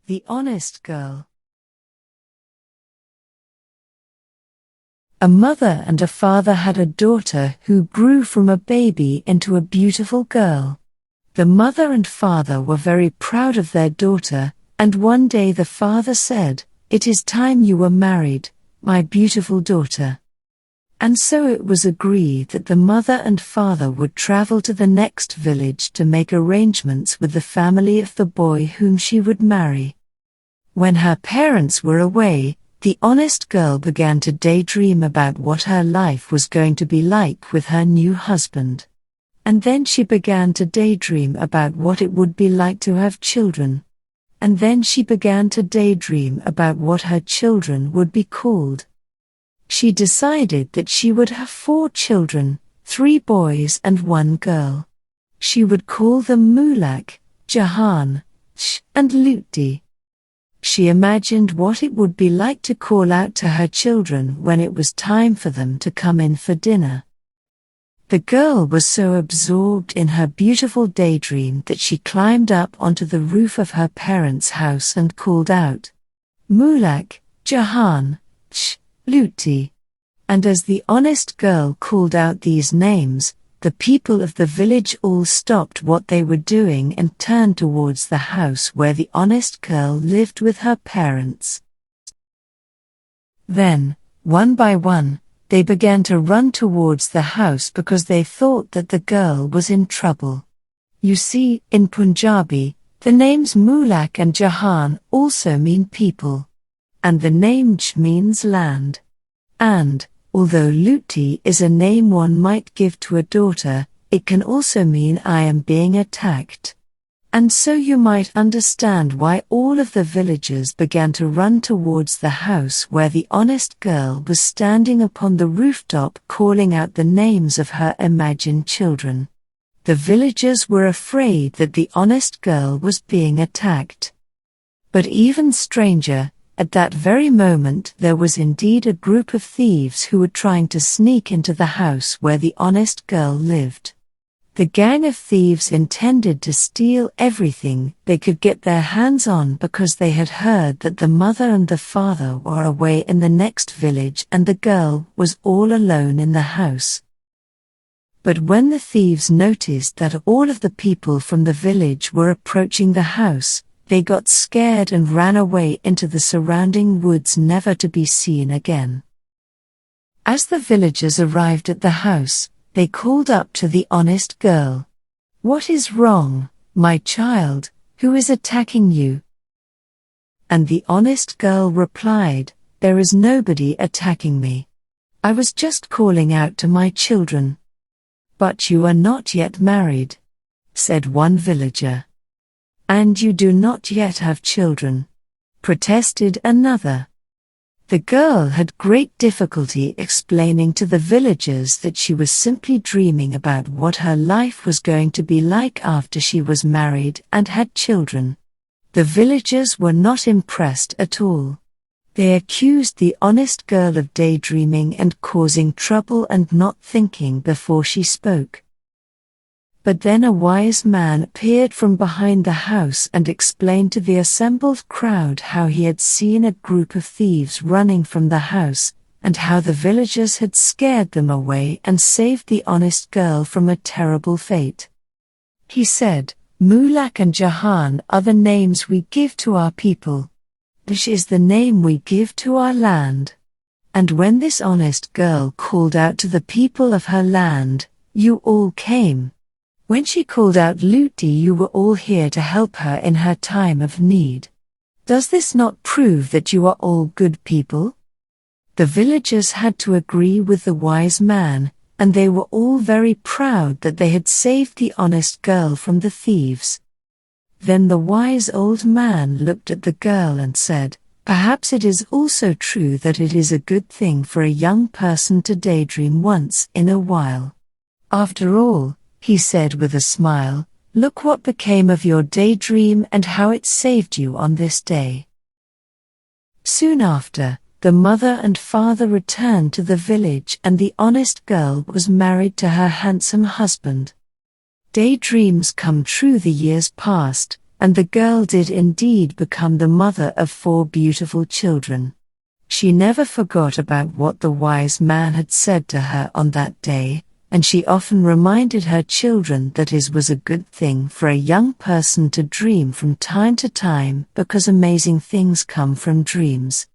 The Honest Girl. A mother and a father had a daughter who grew from a baby into a beautiful girl. The mother and father were very proud of their daughter, and one day the father said, "It is time you were married, my beautiful daughter." And so it was agreed that the mother and father would travel to the next village to make arrangements with the family of the boy whom she would marry. When her parents were away, the honest girl began to daydream about what her life was going to be like with her new husband. And then she began to daydream about what it would be like to have children. And then she began to daydream about what her children would be called. She decided that she would have 4 children, 3 boys and 1 girl. She would call them Mulak, Jahan, and Luti. She imagined what it would be like to call out to her children when it was time for them to come in for dinner. The girl was so absorbed in her beautiful daydream that she climbed up onto the roof of her parents' house and called out, "Mulak, Jahan, Luti." And as the honest girl called out these names, the people of the village all stopped what they were doing and turned towards the house where the honest girl lived with her parents. Then, one by one, they began to run towards the house because they thought that the girl was in trouble. You see, in Punjabi, the names Mulak and Jahan also mean people. And the name J means land. And, although Luti is a name one might give to a daughter, it can also mean I am being attacked. And so you might understand why all of the villagers began to run towards the house where the honest girl was standing upon the rooftop calling out the names of her imagined children. The villagers were afraid that the honest girl was being attacked. But even stranger, at that very moment there was indeed a group of thieves who were trying to sneak into the house where the honest girl lived. The gang of thieves intended to steal everything they could get their hands on because they had heard that the mother and the father were away in the next village and the girl was all alone in the house. But when the thieves noticed that all of the people from the village were approaching the house, they got scared and ran away into the surrounding woods, never to be seen again. As the villagers arrived at the house, they called up to the honest girl, "What is wrong, my child? Who is attacking you?" And the honest girl replied, "There is nobody attacking me. I was just calling out to my children." "But you are not yet married," said one villager. "And you do not yet have children," protested another. The girl had great difficulty explaining to the villagers that she was simply dreaming about what her life was going to be like after she was married and had children. The villagers were not impressed at all. They accused the honest girl of daydreaming and causing trouble and not thinking before she spoke. But then a wise man appeared from behind the house and explained to the assembled crowd how he had seen a group of thieves running from the house, and how the villagers had scared them away and saved the honest girl from a terrible fate. He said, "Mulak and Jahan are the names we give to our people. This is the name we give to our land. And when this honest girl called out to the people of her land, you all came. When she called out Luti, you were all here to help her in her time of need. Does this not prove that you are all good people?" The villagers had to agree with the wise man, and they were all very proud that they had saved the honest girl from the thieves. Then the wise old man looked at the girl and said, "Perhaps it is also true that it is a good thing for a young person to daydream once in a while. After all," he said with a smile, "look what became of your daydream and how it saved you on this day." Soon after, the mother and father returned to the village and the honest girl was married to her handsome husband. Daydreams come true. The years passed, and the girl did indeed become the mother of 4 beautiful children. She never forgot about what the wise man had said to her on that day, and she often reminded her children that it was a good thing for a young person to dream from time to time because amazing things come from dreams.